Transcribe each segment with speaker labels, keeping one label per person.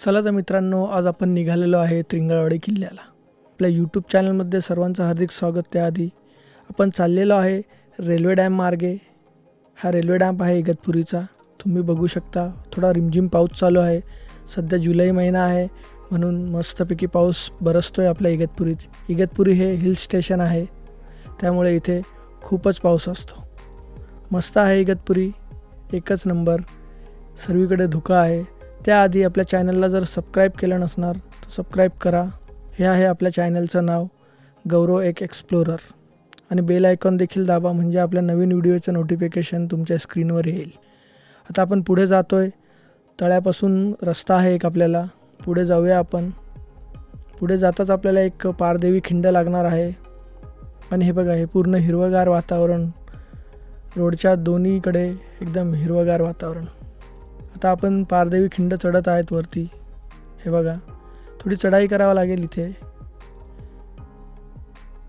Speaker 1: चला तर मित्रांनो, आज आपण निघालेलो आहे त्रिंगळवाडी किल्ल्याला. आपल्या यूट्यूब चॅनलमध्ये सर्वांचं हार्दिक स्वागत. त्याआधी आपण चाललेलो आहे रेल्वे डॅम मार्गे. हा रेल्वे डॅम आहे इगतपुरीचा. तुम्ही बघू शकता थोडा रिमझिम पाऊस चालू आहे. सध्या जुलै महिना आहे म्हणून मस्तपैकी पाऊस बरसतो आहे आपल्या इगतपुरीत. इगतपुरी हे हिल स्टेशन आहे त्यामुळे इथे खूपच पाऊस असतो. मस्त आहे इगतपुरी, एकच नंबर. सर्वीकडे धुका आहे. त्याआधी आपल्या चॅनलला जर सबस्क्राईब केलं नसणार तर सबस्क्राईब करा. हे आहे आपल्या चॅनलचं नाव, गौरव एक एक्सप्लोरर. आणि बेल आयकॉन देखील दाबा म्हणजे आपल्या नवीन व्हिडिओचं नोटिफिकेशन तुमच्या स्क्रीनवर येईल. आता आपण पुढे जातो आहे. तळ्यापासून रस्ता आहे एक आपल्याला. पुढे जाऊया आपण. पुढे जाताच आपल्याला एक पारदेवी खिंड लागणार आहे. आणि हे बघा, हे पूर्ण हिरवंगार वातावरण. रोडच्या दोन्हीकडे एकदम हिरवंगार वातावरण. आता आपण पारदेवी खिंड चढत आहेत वरती. हे बघा, थोडी चढाई करावं लागेल इथे.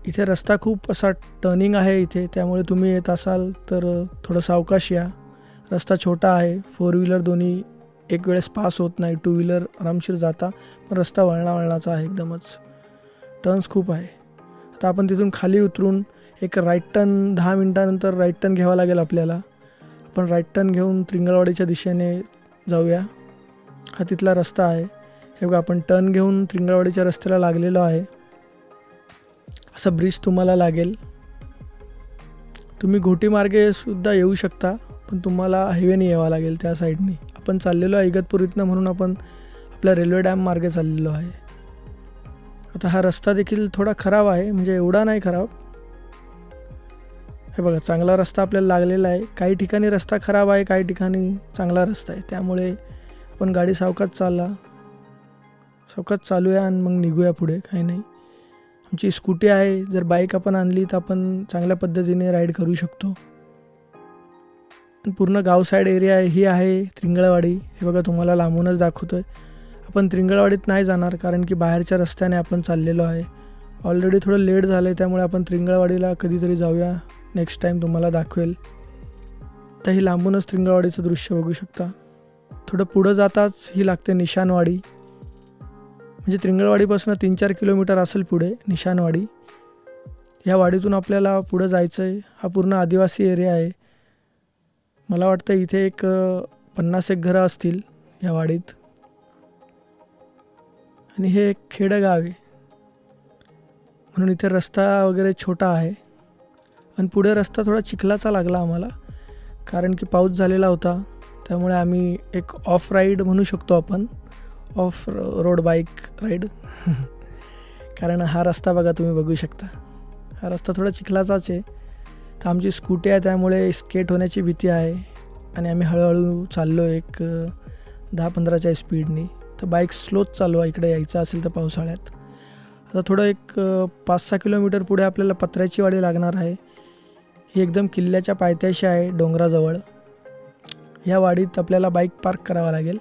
Speaker 1: इथे रस्ता खूप असा टर्निंग आहे इथे, त्यामुळे तुम्ही येत असाल तर थोडं सावकाश या. रस्ता छोटा आहे, 4 व्हीलर दोन्ही एक वेळेस पास होत नाही. 2 व्हीलर आरामशीर जाता, पण रस्ता वळणावळणाचा आहे एकदमच. टर्न्स खूप आहे. आता आपण तिथून खाली उतरून एक राईट टर्न 10 मिनटानंतर राईट टर्न घ्यावा लागेल आपल्याला. आपण राईट टर्न घेऊन त्रिंगळवाडीच्या दिशेने जाऊया. हा तिथला रस्ता आहे. हे बघा, आपण टर्न घेऊन त्रिंगळवाडीच्या रस्त्याला लागलेलो आहे. असा ब्रिज तुम्हाला लागेल. तुम्ही घोटी मार्गे सुद्धा येऊ शकता, पण तुम्हाला हायवेने यावं लागेल त्या साईडने. आपण चाललेलो आहे इगतपुरीतनं म्हणून आपण आपल्या रेल्वे डॅम मार्गे चाललेलो आहे. आता हा रस्ता देखील थोडा खराब आहे, म्हणजे एवढा नाही खराब. हे बघा, चांगला रस्ता आपल्याला लागलेला आहे. काही ठिकाणी रस्ता खराब आहे, काही ठिकाणी चांगला रस्ता आहे. त्यामुळे आपण गाडी सावकाश चालूया आणि मग निघूया पुढे. काही नाही, आमची स्कूटी आहे. जर बाईक आपण आणली तर आपण चांगल्या पद्धतीने राईड करू शकतो. पूर्ण गाव साईड एरिया ही आहे त्रिंगळवाडी. हे बघा, तुम्हाला लांबूनच दाखवतो आहे. आपण त्रिंगळवाडीत नाही जाणार कारण की बाहेरच्या रस्त्याने आपण चाललेलो आहे. ऑलरेडी थोडं लेट झालं आहे, त्यामुळे आपण त्रिंगळवाडीला कधीतरी जाऊया. नेक्स्ट टाईम तुम्हाला दाखवेल. तर ही लांबूनच त्रिंगळवाडीचं दृश्य बघू शकता. थोडं पुढं जाताच ही लागते निशाणवाडी. म्हणजे त्रिंगळवाडीपासून 3-4 किलोमीटर असेल पुढे निशाणवाडी. ह्या वाडीतून आपल्याला पुढं जायचं आहे. हा पूर्ण आदिवासी एरिया आहे. मला वाटतं इथे एक 50-1 घरं असतील ह्या वाडीत. आणि हे एक खेडगाव आहे म्हणून इथे रस्ता वगैरे छोटा आहे. आणि पुढे रस्ता थोडा चिखलाचा लागला आम्हाला कारण की पाऊस झालेला होता. त्यामुळे आम्ही एक ऑफ राईड म्हणू शकतो आपण, ऑफ रोड बाईक राईड. कारण हा रस्ता बघा, तुम्ही बघू शकता हा रस्ता थोडा चिखलाचाच आहे. तर आमची स्कूटी आहे त्यामुळे स्केट होण्याची भीती आहे. आणि आम्ही हळूहळू चाललो एक 10-15च्या स्पीडनी. तर बाईक स्लोच चालू आहे इकडे यायचं असेल तर पावसाळ्यात. आता थोडं एक 5-6 किलोमीटर पुढे आपल्याला पत्र्याची वाडी लागणार आहे. ही एकदम किल्ल्याच्या पायथ्याशी आहे, डोंगराजवळ. ह्या वाडीत आपल्याला बाईक पार्क करावा लागेल.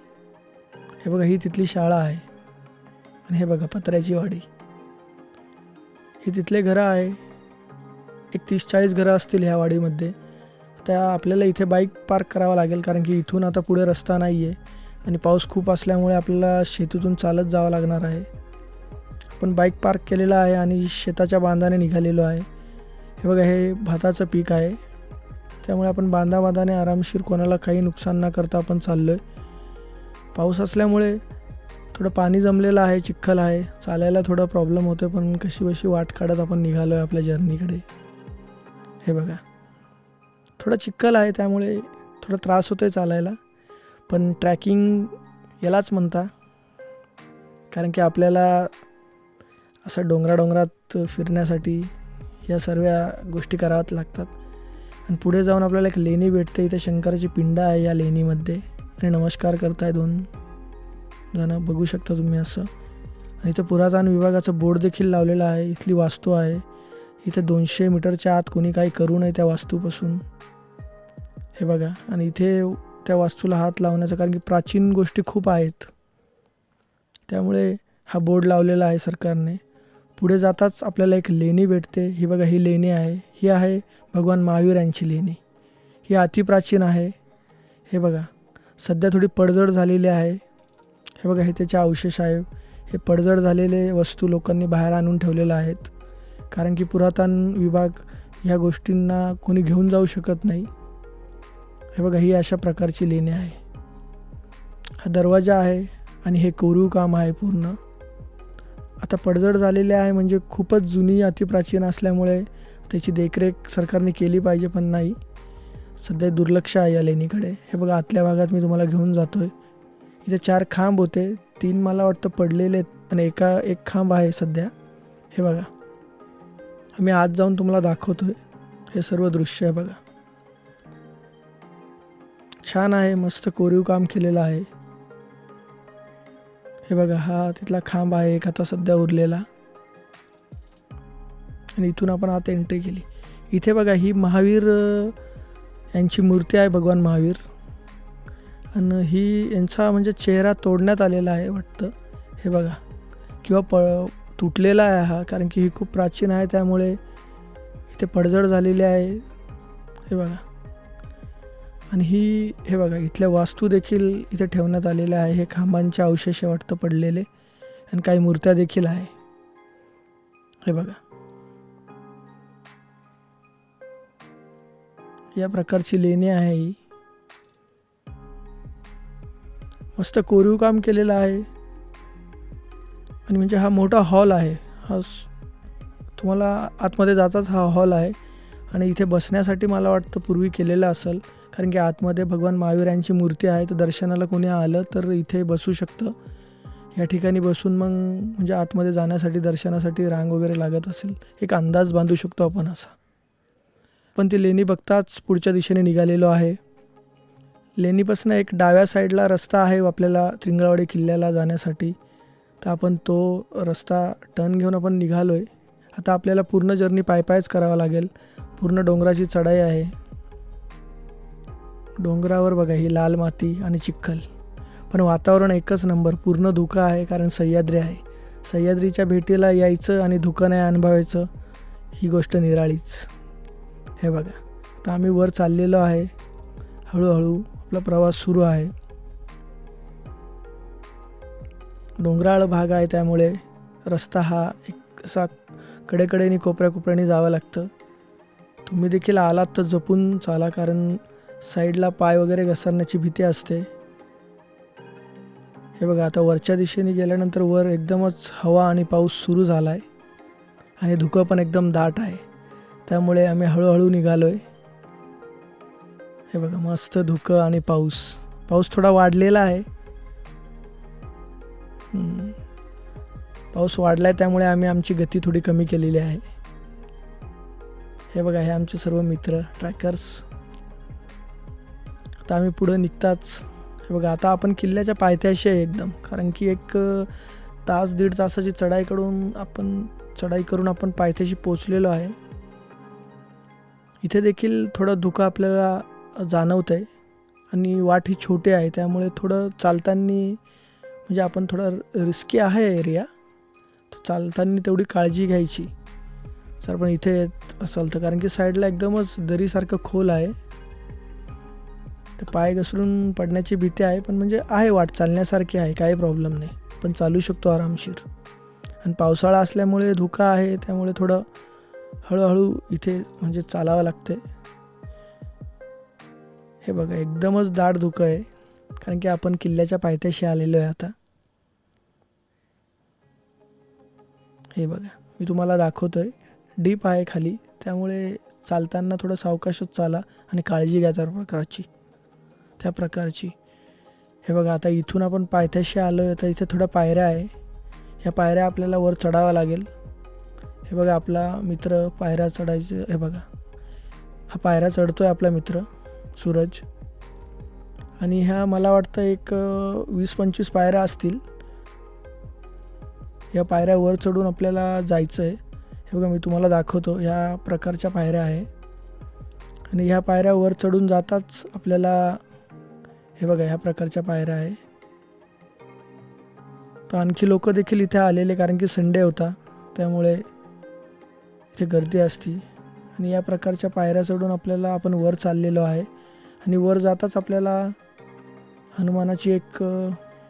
Speaker 1: हे बघा, ही तिथली शाळा आहे. आणि हे बघा पत्र्याची वाडी. ही तिथले घरं आहे. एक 30-40 घरं असतील ह्या वाडीमध्ये. त्या आपल्याला इथे बाईक पार्क करावा लागेल कारण की इथून आता पुढे रस्ता नाही आहे. आणि पाऊस खूप असल्यामुळे आपल्याला शेतीतून चालत जावं लागणार आहे. आपण बाईक पार्क केलेला आहे आणि शेताच्या बांधाने निघालेलो आहे. हे बघा, हे भाताचं पीक आहे. त्यामुळे आपण बांधाने आरामशीर, कोणाला काही नुकसान न करता आपण चाललो आहे. पाऊस असल्यामुळे थोडं पाणी जमलेलं आहे, चिखल आहे. चालायला थोडं प्रॉब्लेम होतो, पण कशी वाट काढत आपण निघालो आहे आपल्या जर्नीकडे. हे बघा, थोडं चिखल आहे त्यामुळे थोडा त्रास होतो आहे चालायला. पण ट्रॅकिंग यालाच म्हणता, कारण की आपल्याला असं डोंगरात फिरण्यासाठी या सर्व गोष्टी कराव्याच लागतात. आणि पुढे जाऊन आपल्याला एक लेणी भेटते. इथे शंकराची पिंड आहे या लेणीमध्ये. आणि नमस्कार करताय 2 जणं, बघू शकता तुम्ही असं. आणि इथं पुरातन विभागाचं बोर्ड देखील लावलेला आहे. इथली वास्तू आहे. इथे 200 मीटरच्या आत कोणी काही करू नये त्या वास्तूपासून. हे बघा, आणि इथे त्या वास्तूला हात लावण्याचं कारण की प्राचीन गोष्टी खूप आहेत, त्यामुळे हा बोर्ड लावलेला आहे सरकारने. पुढे जाताच आपल्याला एक लेणी भेटते. ही बघा, ही लेणी आहे. ही आहे भगवान महावीर यांची लेणी. ही अतिप्राचीन आहे. हे बघा, सध्या थोडी पडझड झालेली आहे. हे बघा, हे त्याचे अवशेष आहे. हे पडझड झालेले वस्तू लोकांनी बाहेर आणून ठेवलेल्या आहेत, कारण की पुरातन विभाग ह्या गोष्टींना कोणी घेऊन जाऊ शकत नाही. हे बघा, ही अशा प्रकारची लेणी आहे. हा दरवाजा आहे आणि हे कोरीव काम आहे पूर्ण. आता पडझड झालेले आहे म्हणजे खूपच जुनी अतिप्राचीन असल्यामुळे त्याची देखरेख सरकारने केली पाहिजे, पण नाही, सध्या दुर्लक्ष आहे या लेणीकडे. हे बघा, आतल्या भागात मी तुम्हाला घेऊन जातो आहे. इथे 4 खांब होते, 3 मला वाटतं पडलेले आहेत आणि एक खांब आहे सध्या. हे बघा, आम्ही आत जाऊन तुम्हाला दाखवतो आहे. हे सर्व दृश्य आहे बघा, छान आहे, मस्त कोरीव काम केलेलं आहे. हे बघा, हा तिथला खांब आहे एक आता सध्या उरलेला, आणि इथून आपण आता एंट्री केली. इथे बघा, ही महावीर यांची मूर्ती आहे, भगवान महावीर, आणि ही यांचा म्हणजे चेहरा तोडण्यात आलेला आहे वाटतं. हे बघा, किंवा तुटलेला आहे हा, कारण की ही खूप प्राचीन आहे त्यामुळे इथे पडझड झालेली आहे. हे बघा, आणि हे बघा, इथल्या वास्तू देखील इथे ठेवण्यात आलेल्या आहे. हे खांबांचे अवशेष वाटतं पडलेले, आणि काही मूर्त्या देखील आहे. हे बघा, या प्रकारची लेणी आहे ही. मस्त कोरीव काम केलेलं आहे, आणि म्हणजे हा मोठा हॉल आहे. हा तुम्हाला आतमध्ये जाताच हा हॉल आहे, आणि इथे बसण्यासाठी मला वाटतं पूर्वी केलेलं असेल, कारण की आतमध्ये भगवान महावीर यांची मूर्ती आहे. तर दर्शनाला कोणी आलं तर इथे बसू शकतं. या ठिकाणी बसून मग म्हणजे आतमध्ये जाण्यासाठी दर्शनासाठी रांग वगैरे लागत असेल, एक अंदाज बांधू शकतो आपण असा. पण ती लेणी बघताच पुढच्या दिशेने निघालेलो आहे. लेणीपासून एक डाव्या साईडला रस्ता आहे आपल्याला त्रिंगळवाडी किल्ल्याला जाण्यासाठी. तर आपण तो रस्ता टर्न घेऊन आपण निघालो आहे. आता आपल्याला पूर्ण जर्नी पायपायच करावा लागेल. पूर्ण डोंगराची चढाई आहे. डोंगरावर बघा ही लाल माती आणि चिखल, पण वातावरण एकच नंबर. पूर्ण धुकं आहे, कारण सह्याद्री आहे. सह्याद्रीच्या भेटीला यायचं आणि धुकं नाही अनुभवायचं, ही गोष्ट निराळीच. हे बघा, आता आम्ही वर चाललेलो आहे. हळूहळू आपला प्रवास सुरू आहे. डोंगराळ भाग आहे त्यामुळे रस्ता हा एक असा कडेकडेने कोपऱ्याने जावं लागतं. तुम्ही देखील आलात तर जपून चाला, कारण साईडला पाय वगैरे घसरण्याची भीती असते. हे बघा, आता वरच्या दिशेने गेल्यानंतर वर एकदमच हवा आणि पाऊस सुरू झाला आहे, आणि धुकं पण एकदम दाट आहे. त्यामुळे आम्ही हळूहळू निघालो आहे. हे बघा, मस्त धुकं आणि पाऊस थोडा वाढलेला आहे. पाऊस वाढला आहे त्यामुळे आम्ही आमची गती थोडी कमी केलेली आहे. हे बघा, हे आमचे सर्व मित्र ट्रॅकर्स. आता आम्ही पुढं निघताच हे बघा, आता आपण किल्ल्याच्या पायथ्याशी आहे एकदम, कारण की एक तास 1.5 तासाची चढाई करून आपण पायथ्याशी पोचलेलो आहे. इथे देखील थोडं धुकं आपल्याला जाणवतं आहे, आणि वाट ही छोटी आहे त्यामुळे थोडं चालताना म्हणजे आपण थोडं रिस्की आहे एरिया, तर चालताना तेवढी काळजी घ्यायची सर. पण इथे असेल तर, कारण की साईडला एकदमच दरीसारखं खोल आहे, तर पाय घसरून पडण्याची भीती आहे. पण म्हणजे आहे, वाट चालण्यासारखी आहे, काही प्रॉब्लेम नाही, पण चालू शकतो आरामशीर. आणि पावसाळा असल्यामुळे धुकं आहे त्यामुळे थोडं हळूहळू इथे म्हणजे चालावं लागते. हे बघा, एकदमच दाट धुकं आहे, कारण की आपण किल्ल्याच्या पायथ्याशी आलेलो आहे आता. हे बघा, मी तुम्हाला दाखवतोय, डीप आहे खाली, त्यामुळे चालताना थोडं सावकाशच चाला आणि काळजी घ्या त्या प्रकारची. हे बघा, आता इथून आपण पायथ्याशी आलो आहे, तर इथे थोड्या पायऱ्या आहे. ह्या पायऱ्या आपल्याला वर चढावं लागेल. हे बघा, आपला मित्र पायऱ्या चढायचे. हे बघा, हा पायऱ्या चढतोय आपला मित्र सूरज, आणि ह्या मला वाटतं एक 20-25 पायऱ्या असतील. या पायऱ्या वर चढून आपल्याला जायचं आहे. हे बघा, मी तुम्हाला दाखवतो, ह्या प्रकारच्या पायऱ्या आहे, आणि ह्या पायऱ्या वर चढून जाताच आपल्याला हे बघा, ह्या प्रकारच्या पायऱ्या आहे. तर आणखी लोक देखील इथे आलेले, कारण की संडे होता त्यामुळे इथे गर्दी असती. आणि या प्रकारच्या पायऱ्या चढून आपण वर चाललेलो आहे. आणि वर जाताच आपल्याला हनुमानाची एक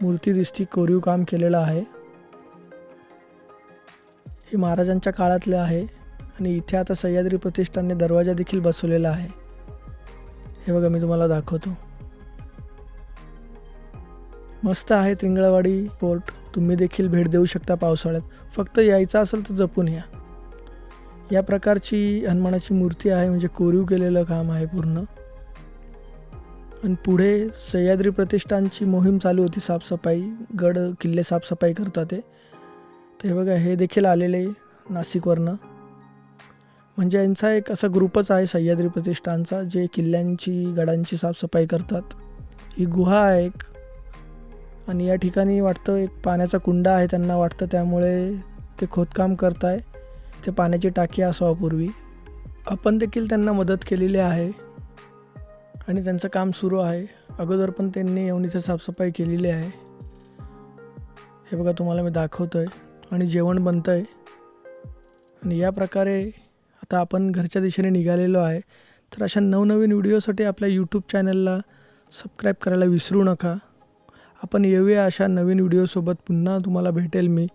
Speaker 1: मूर्ती दिसती, कोरीव काम केलेलं आहे. हे महाराजांच्या काळातले आहे आणि इथे आता सह्याद्री प्रतिष्ठानने दरवाजा देखील बसवलेला आहे. हे बघा, मी तुम्हाला दाखवतो. मस्त आहे त्रिंगळवाडी पोर्ट. तुम्ही देखील भेट देऊ शकता पावसाळ्यात. फक्त यायचं असेल तर जपून या. या प्रकारची हनुमानाची मूर्ती आहे, म्हणजे कोरीव केलेलं काम आहे पूर्ण. आणि पुढे सह्याद्री प्रतिष्ठानची मोहीम चालू होती, साफसफाई, गड किल्ले साफसफाई करतात ते. तर हे बघा, हे देखील आलेले नाशिकवरनं. म्हणजे यांचा एक असा ग्रुपच आहे सह्याद्री प्रतिष्ठानचा, जे किल्ल्यांची गडांची साफसफाई करतात. ही गुहा आहे एक, आणि या ठिकाणी वाटतं एक पाण्याचा कुंड आहे त्यांना वाटतं, त्यामुळे ते खोदकाम करताय. ते पाण्याची टाकी असावं पूर्वी. आपण देखील त्यांना मदत केलेली आहे आणि त्यांचं काम सुरू आहे. अगोदर पण त्यांनी येऊन इथे साफसफाई केलेली आहे. हे बघा, तुम्हाला मी दाखवतो आहे. आणि जेवण बनतं आहे. आणि या प्रकारे आता आपण घरच्या दिशेने निघालेलो आहे. तर अशा नवनवीन व्हिडिओसाठी आपल्या यूट्यूब चॅनलला सबस्क्राईब करायला विसरू नका. आपण येऊया अशा नवीन व्हिडिओसोबत. पुन्हा तुम्हाला भेटेल मी.